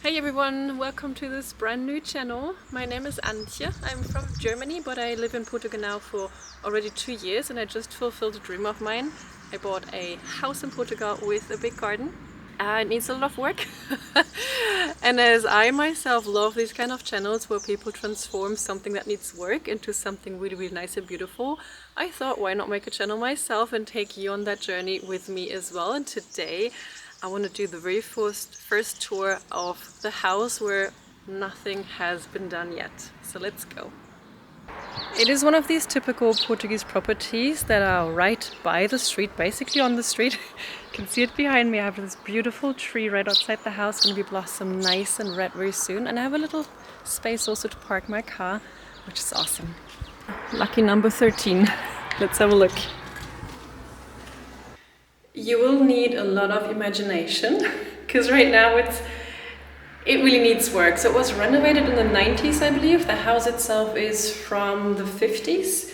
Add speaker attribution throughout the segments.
Speaker 1: Hey everyone, welcome to this brand new channel. My name is Antje. I'm from Germany, but I live in Portugal now for already 2 years and I just fulfilled a dream of mine. I bought a house in Portugal with a big garden. It needs a lot of work. And as I myself love these kind of channels where people transform something that needs work into something really, really nice and beautiful, I thought why not make a channel myself and take you on that journey with me as well. And today I want to do the very first tour of the house where nothing has been done yet. So let's go. It is one of these typical Portuguese properties that are right by the street, basically on the street. You can see it behind me. I have this beautiful tree right outside the house, going to be blossom nice and red very soon. And I have a little space also to park my car, which is awesome. Lucky number 13. Let's have a look. You will need a lot of imagination because right now it really needs work. So it was renovated in the 90s, I believe. The house itself is from the 50s.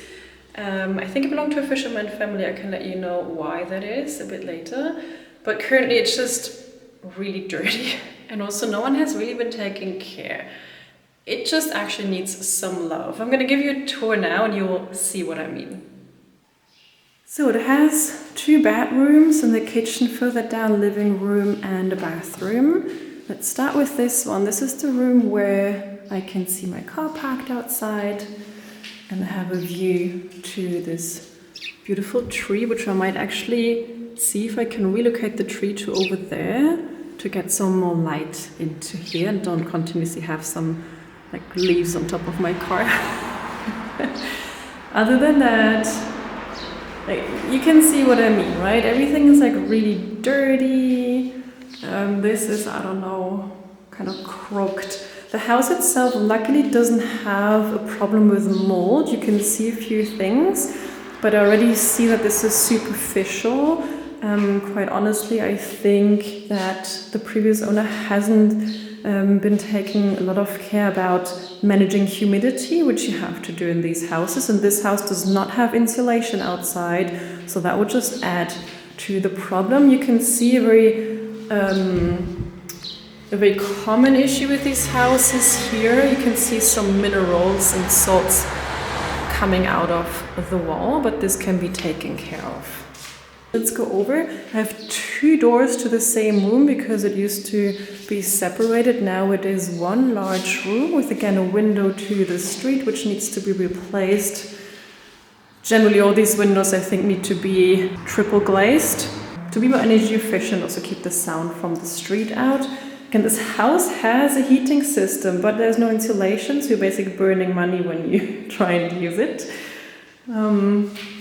Speaker 1: I think it belonged to a fisherman family. I can let you know why that is a bit later. But currently it's just really dirty and also no one has really been taking care. It just actually needs some love. I'm going to give you a tour now and you will see what I mean. So it has 2 bedrooms and the kitchen, further down living room and a bathroom. Let's start with this one. This is the room where I can see my car parked outside and I have a view to this beautiful tree, which I might actually see if I can relocate the tree to over there to get some more light into here and don't continuously have some like leaves on top of my car. Other than that, like, you can see what I mean, right? Everything is like really dirty. This is, I don't know, kind of crooked. The house itself luckily doesn't have a problem with mold. You can see a few things, but I already see that this is superficial. Quite honestly, I think that the previous owner hasn't been taking a lot of care about managing humidity, which you have to do in these houses, and this house does not have insulation outside, so that would just add to the problem. You can see a very common issue with these houses here. You can see some minerals and salts coming out of the wall, but this can be taken care of. Let's go over. I have 2 doors to the same room because it used to be separated. Now it is one large room with again a window to the street which needs to be replaced. Generally all these windows I think need to be triple glazed to be more energy efficient, also keep the sound from the street out. Again, this house has a heating system but there's no insulation, so you're basically burning money when you try and use it.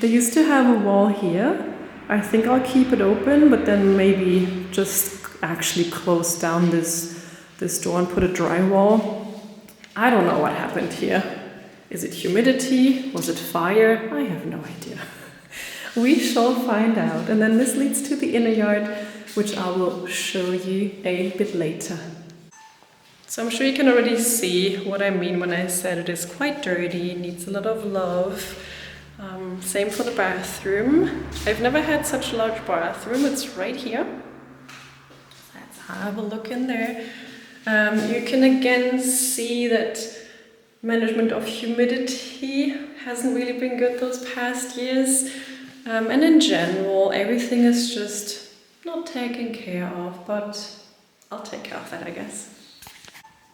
Speaker 1: They used to have a wall here. I think I'll keep it open, but then maybe just actually close down this door and put a drywall. I don't know what happened here. Is it humidity? Was it fire? I have no idea. We shall find out. And then this leads to the inner yard, which I will show you a bit later. So I'm sure you can already see what I mean when I said it is quite dirty, needs a lot of love. Same for the bathroom. I've never had such a large bathroom. It's right here. Let's have a look in there. You can again see that management of humidity hasn't really been good those past years. And in general, everything is just not taken care of, but I'll take care of that, I guess.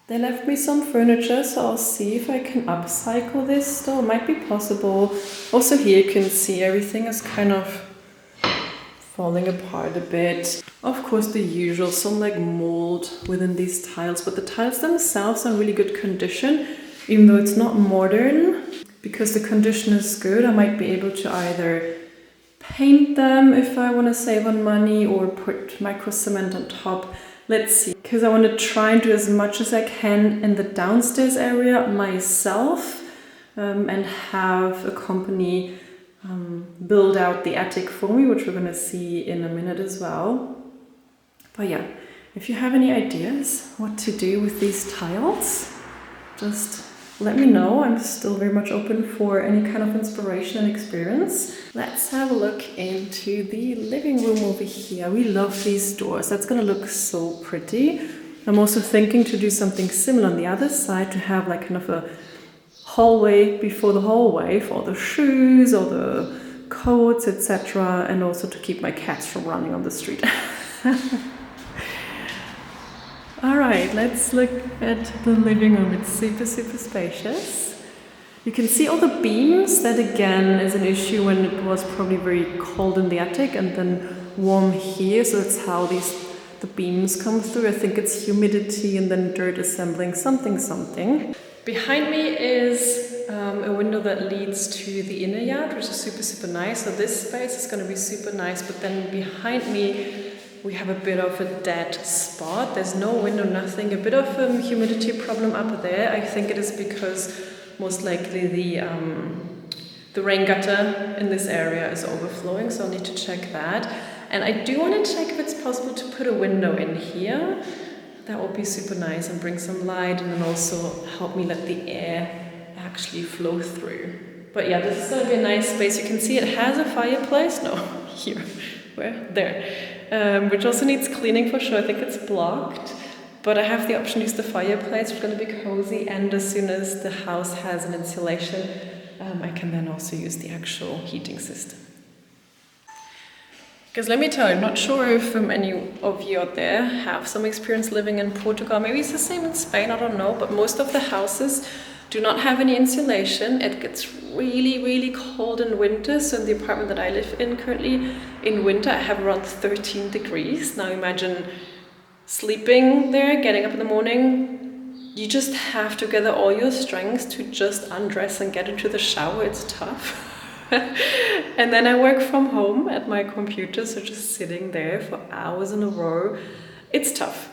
Speaker 1: They left me some furniture, so I'll see if I can upcycle this. Still, it might be possible. Also here you can see everything is kind of falling apart a bit. Of course the usual, some like mold within these tiles, but the tiles themselves are in really good condition, even though it's not modern. Because the condition is good, I might be able to either paint them if I want to save on money or put micro cement on top. Let's see, because I want to try and do as much as I can in the downstairs area myself and have a company build out the attic for me, which we're going to see in a minute as well. But yeah, if you have any ideas what to do with these tiles, just let me know. I'm still very much open for any kind of inspiration and experience. Let's have a look into the living room over here. We love these doors. That's gonna look so pretty. I'm also thinking to do something similar on the other side, to have like kind of a hallway before the hallway for all the shoes or the coats, etc., and also to keep my cats from running on the street. Alright, let's look at the living room. It's super spacious. You can see all the beams. That again is an issue when it was probably very cold in the attic and then warm here, so that's how the beams come through. I think it's humidity and then dirt assembling something. Behind me is a window that leads to the inner yard, which is super nice. So this space is going to be super nice, but then behind me we have a bit of a dead spot. There's no window, nothing. A bit of a humidity problem up there. I think it is because most likely the rain gutter in this area is overflowing, so I'll need to check that. And I do want to check if it's possible to put a window in here. That would be super nice and bring some light, and then also help me let the air actually flow through. But yeah, this is going to be a nice space. You can see it has a fireplace. No, here. Where? There. Which also needs cleaning for sure. I think it's blocked. But I have the option to use the fireplace, which is going to be cozy. And as soon as the house has an insulation, I can then also use the actual heating system. Because let me tell you, I'm not sure if any of you out there have some experience living in Portugal. Maybe it's the same in Spain, I don't know. But most of the houses do not have any insulation. It gets really cold in winter. So in the apartment that I live in currently, in winter I have around 13 degrees. Now imagine sleeping there, getting up in the morning. You just have to gather all your strength to just undress and get into the shower. It's tough. And then I work from home at my computer, so just sitting there for hours in a row. It's tough.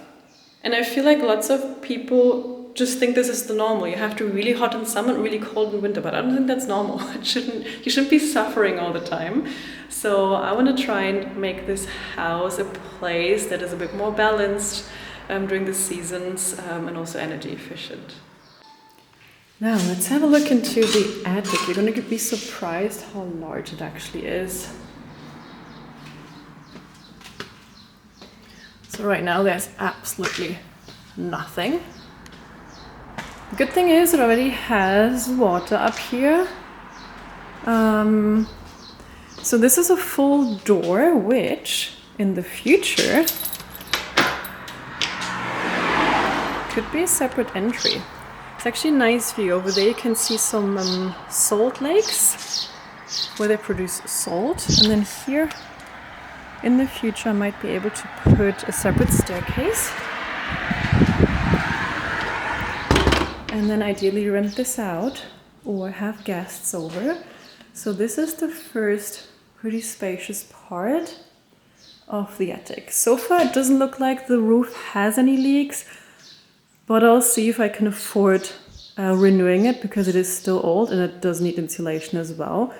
Speaker 1: And I feel like lots of people just think this is the normal. You have to be really hot in summer and really cold in winter, but I don't think that's normal. You shouldn't be suffering all the time. So I want to try and make this house a place that is a bit more balanced during the seasons and also energy efficient. Now let's have a look into the attic. You're going to be surprised how large it actually is. So right now there's absolutely nothing. The good thing is it already has water up here. So this is a full door, which in the future could be a separate entry. It's actually a nice view. Over there you can see some salt lakes where they produce salt. And then here in the future I might be able to put a separate staircase. And then ideally rent this out or have guests over. So this is the first pretty spacious part of the attic. So far it doesn't look like the roof has any leaks, but I'll see if I can afford renewing it because it is still old and it does need insulation as well.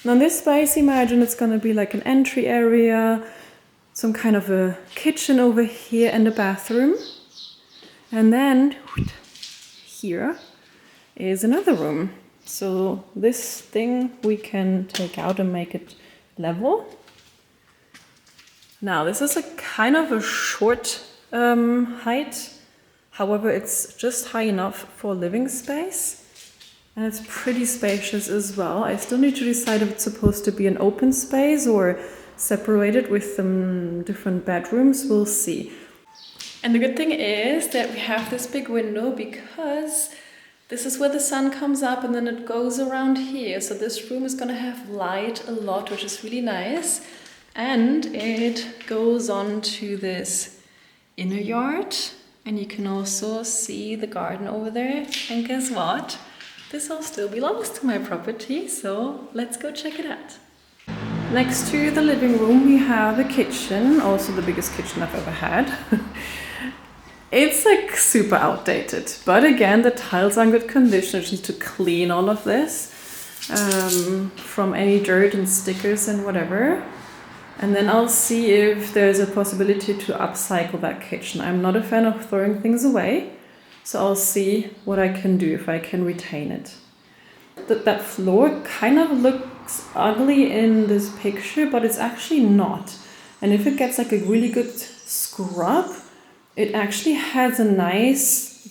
Speaker 1: Now in this space, imagine it's going to be like an entry area, some kind of a kitchen over here and a bathroom. And then here is another room. So this thing we can take out and make it level. Now this is a kind of a short height. However, it's just high enough for living space. And it's pretty spacious as well. I still need to decide if it's supposed to be an open space or separated with some different bedrooms. We'll see. And the good thing is that we have this big window because this is where the sun comes up and then it goes around here. So this room is going to have light a lot, which is really nice. And it goes on to this inner yard. And you can also see the garden over there. And guess what? This all still belongs to my property. So let's go check it out. Next to the living room, we have a kitchen. Also the biggest kitchen I've ever had. It's like super outdated, but again, the tiles are in good condition. I just need to clean all of this from any dirt and stickers and whatever. And then I'll see if there's a possibility to upcycle that kitchen. I'm not a fan of throwing things away, so I'll see what I can do if I can retain it. That floor kind of looks ugly in this picture, but it's actually not. And if it gets like a really good scrub, It actually has a nice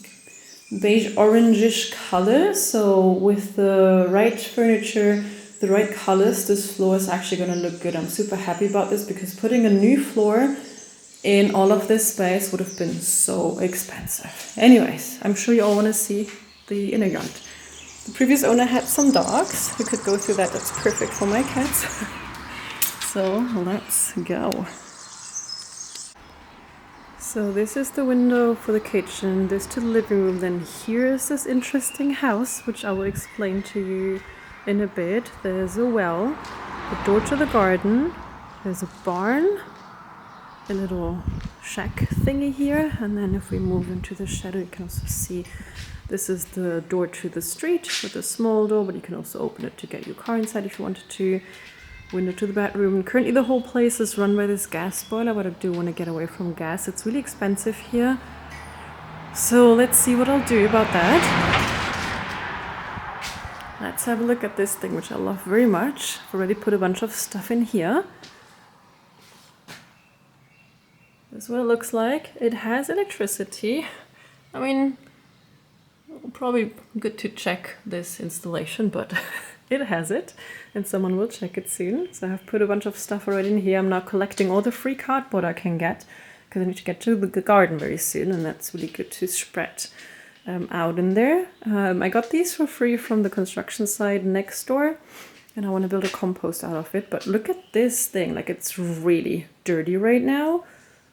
Speaker 1: beige orangish color, so with the right furniture, the right colors, this floor is actually going to look good. I'm super happy about this because putting a new floor in all of this space would have been so expensive. Anyways, I'm sure you all want to see the inner yard. The previous owner had some dogs. We could go through that. That's perfect for my cats. So let's go. So this is the window for the kitchen, this to the living room. Then here is this interesting house, which I will explain to you in a bit. There's a well, a door to the garden, there's a barn, a little shack thingy here, and then if we move into the shadow you can also see this is the door to the street with a small door, but you can also open it to get your car inside if you wanted to. Window to the bedroom. Currently the whole place is run by this gas boiler, but I do want to get away from gas. It's really expensive here. So let's see what I'll do about that. Let's have a look at this thing, which I love very much. I've already put a bunch of stuff in here. This is what it looks like. It has electricity. I mean, probably good to check this installation, but it has it, and someone will check it soon. So I've put a bunch of stuff already in here. I'm now collecting all the free cardboard I can get because I need to get to the garden very soon, and that's really good to spread out in there. I got these for free from the construction site next door, and I want to build a compost out of it. But look at this thing, like it's really dirty right now,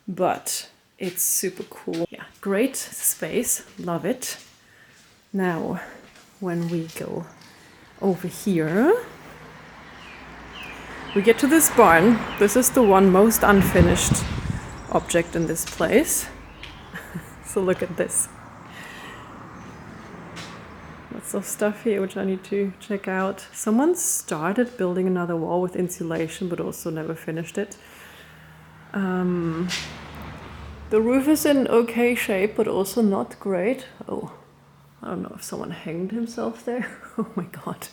Speaker 1: but it's super cool. Yeah, great space, love it. Now, when we go over here, we get to this barn. This is the one most unfinished object in this place. So look at this. Lots of stuff here which I need to check out. Someone started building another wall with insulation but also never finished it. The roof is in okay shape but also not great. Oh, I don't know if someone hanged himself there. Oh my god.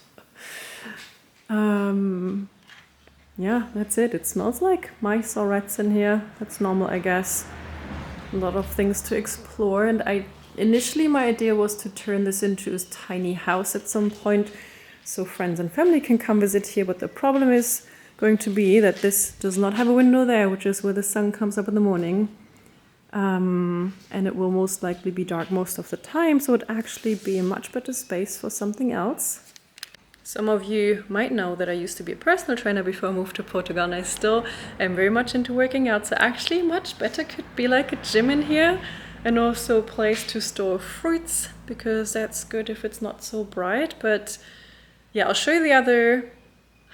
Speaker 1: Yeah, that's it. It smells like mice or rats in here. That's normal, I guess. A lot of things to explore, and initially my idea was to turn this into a tiny house at some point so friends and family can come visit here, but the problem is going to be that this does not have a window there, which is where the sun comes up in the morning. And it will most likely be dark most of the time, so it would actually be a much better space for something else. Some of you might know that I used to be a personal trainer before I moved to Portugal, and I still am very much into working out, so actually much better could be like a gym in here, and also a place to store fruits, because that's good if it's not so bright. But yeah, I'll show you the other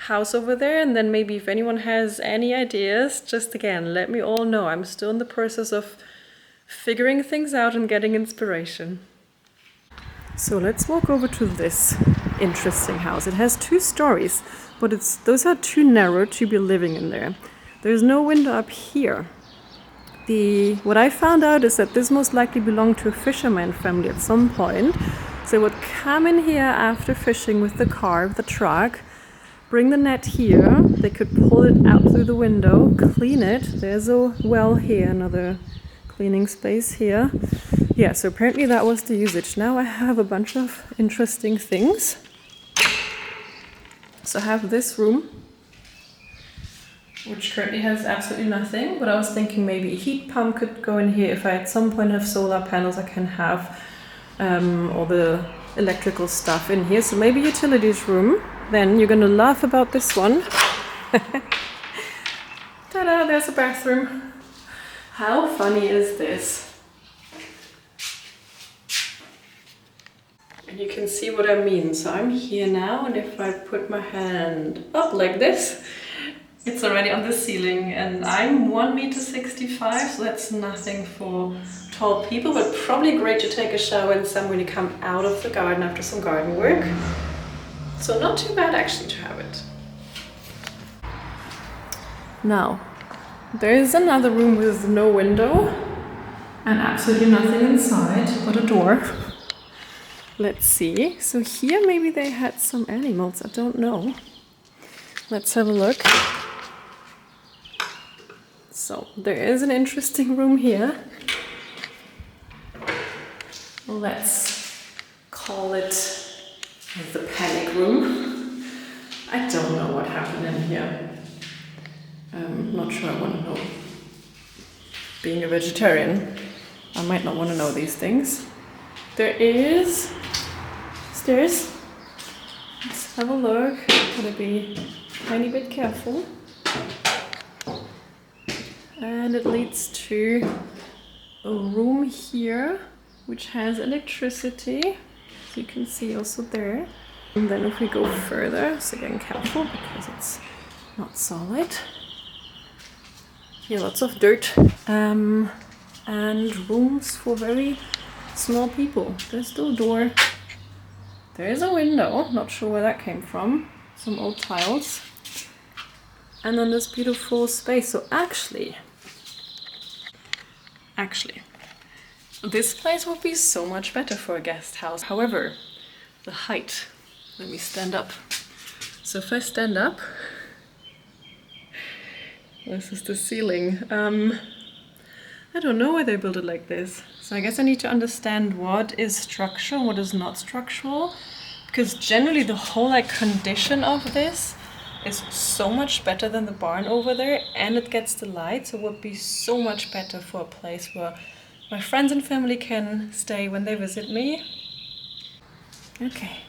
Speaker 1: house over there, and then maybe if anyone has any ideas, just again let me all know. I'm still in the process of figuring things out and getting inspiration. So let's walk over to this interesting house. It has 2 stories, but those are too narrow to be living in there. There's no window up here. What I found out is that this most likely belonged to a fisherman family at some point. So they would come in here after fishing with the car, with the truck, bring the net here, they could pull it out through the window, clean it. There's a well here, another cleaning space here. Yeah, so apparently that was the usage. Now I have a bunch of interesting things. So I have this room, which currently has absolutely nothing, but I was thinking maybe a heat pump could go in here. If I at some point have solar panels, I can have all the electrical stuff in here. So maybe utilities room. Then you're gonna laugh about this one. Ta-da, there's a bathroom. How funny is this? And you can see what I mean. So I'm here now, and if I put my hand up like this, it's already on the ceiling, and I'm 1.65 meters, so that's nothing for tall people, but probably great to take a shower in summer when you come out of the garden after some garden work. So not too bad actually to have it. Now, there is another room with no window and absolutely nothing inside but a door. Let's see. So here maybe they had some animals, I don't know. Let's have a look. So there is an interesting room here. let's call it the panic room. I don't know what happened in here. I'm not sure I want to know. Being a vegetarian, I might not want to know these things. There is stairs. Let's have a look. Gotta be a tiny bit careful. And it leads to a room here which has electricity. So you can see also there. And then if we go further, so again careful because it's not solid. Here lots of dirt. And rooms for very small people. There's the door. There is a window, not sure where that came from. Some old tiles. And then this beautiful space. So actually, this place would be so much better for a guest house. However, the height. Let me stand up. So if I stand up, this is the ceiling. I don't know why they built it like this. So I guess I need to understand what is structural, what is not structural. Because generally the whole like condition of this is so much better than the barn over there, and it gets the light, so it would be so much better for a place where my friends and family can stay when they visit me. Okay,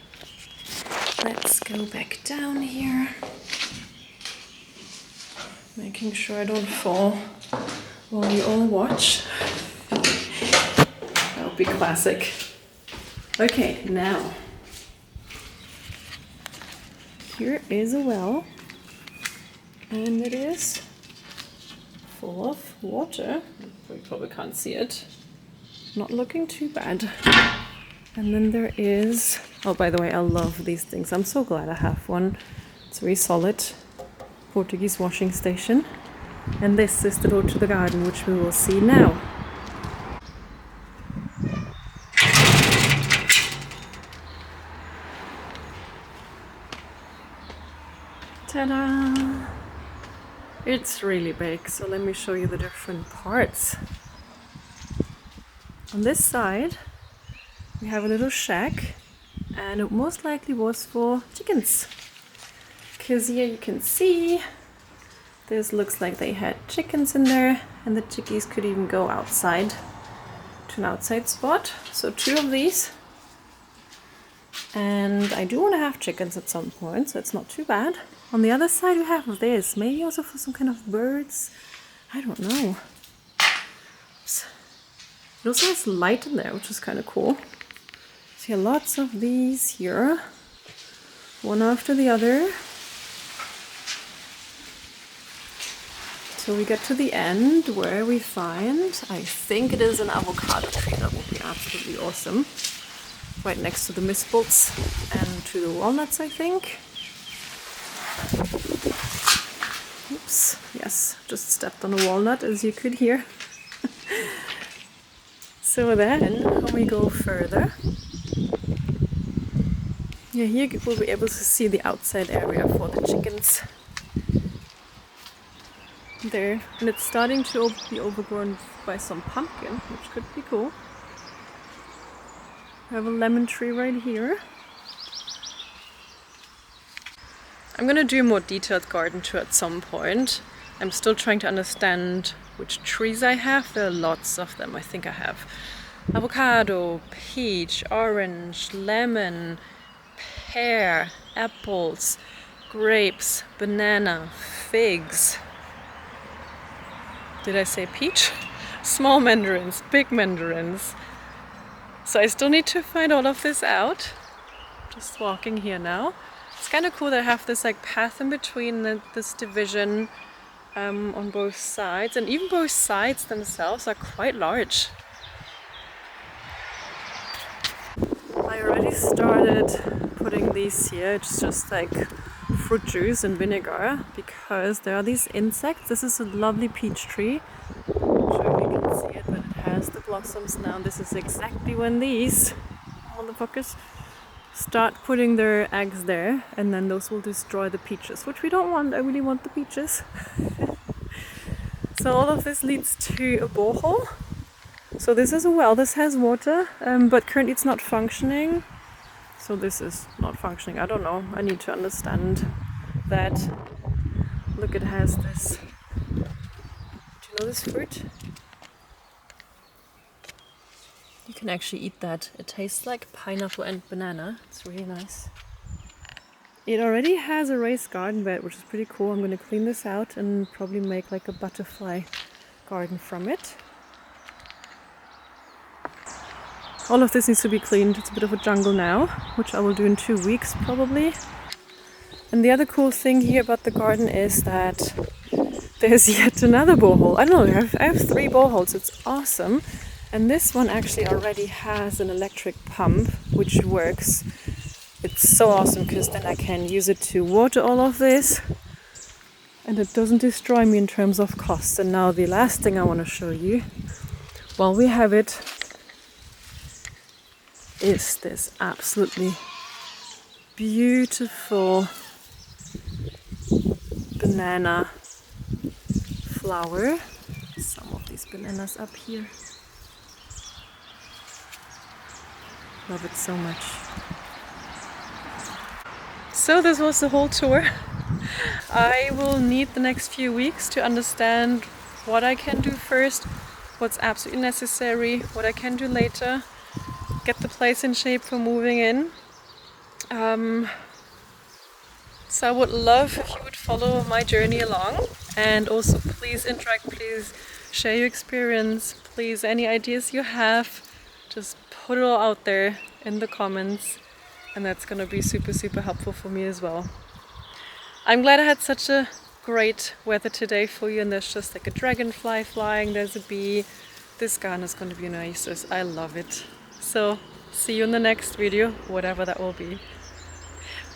Speaker 1: let's go back down here. Making sure I don't fall while you all watch. That would be classic. Okay, now here is a well, and it is full of water. We probably can't see it. Not looking too bad. And then there is, oh, by the way, I love these things. I'm so glad I have one. It's very solid. Portuguese washing station. And this is the door to the garden, which we will see now. Ta-da! It's really big, so let me show you the different parts. On this side, we have a little shack, and it most likely was for chickens. Because here you can see, this looks like they had chickens in there, and the chickies could even go outside to an outside spot. So 2 of these. And I do want to have chickens at some point, so it's not too bad. On the other side we have this, maybe also for some kind of birds. I don't know. Oops. It also has light in there, which is kind of cool. So lots of these here, one after the other. So we get to the end where we find, I think it is an avocado tree. That would be absolutely awesome. Right next to the mispels and to the walnuts, I think. Oops, yes, just stepped on a walnut, as you could hear. So then, when we go further, yeah, here we'll be able to see the outside area for the chickens. There, and it's starting to be overgrown by some pumpkin, which could be cool. I have a lemon tree right here. I'm gonna do a more detailed garden tour at some point. I'm still trying to understand which trees I have. There are lots of them. I think I have avocado, peach, orange, lemon, pear, apples, grapes, banana, figs. Did I say peach? Small mandarins, big mandarins. So I still need to find all of this out. Just walking here now. It's kind of cool that I have this like path in between this division on both sides, and even both sides themselves are quite large. I already started putting these here. It's just like fruit juice and vinegar because there are these insects. This is a lovely peach tree. I'm not sure if you can see it, but it has the blossoms now. This is exactly when these motherfuckers start putting their eggs there, and then those will destroy the peaches, which we don't want. I really want the peaches. So all of this leads to a borehole, So this is a well, this has water, but currently it's not functioning. So this is not functioning. I don't know. I need to understand that. Look, it has this. Do you know this fruit? You can actually eat that. It tastes like pineapple and banana. It's really nice. It already has a raised garden bed, which is pretty cool. I'm going to clean this out and probably make like a butterfly garden from it. All of this needs to be cleaned. It's a bit of a jungle now, which I will do in 2 weeks probably. And the other cool thing here about the garden is that there's yet another borehole. I don't know, I have 3 boreholes. It's awesome. And this one actually already has an electric pump, which works. It's so awesome because then I can use it to water all of this. And it doesn't destroy me in terms of cost. And now the last thing I want to show you, while we have it, is this absolutely beautiful banana flower. Some of these bananas up here. Love it so much. So this was the whole tour. I will need the next few weeks to understand what I can do first, what's absolutely necessary, what I can do later, get the place in shape for moving in. So I would love if you would follow my journey along, and also please interact, please share your experience, please any ideas you have, just put it all out there in the comments, and that's gonna be super helpful for me as well. I'm glad I had such a great weather today for you, and there's just like a dragonfly flying, there's a bee. This garden is gonna be an oasis. I love it. So see you in the next video, whatever that will be.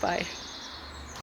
Speaker 1: Bye.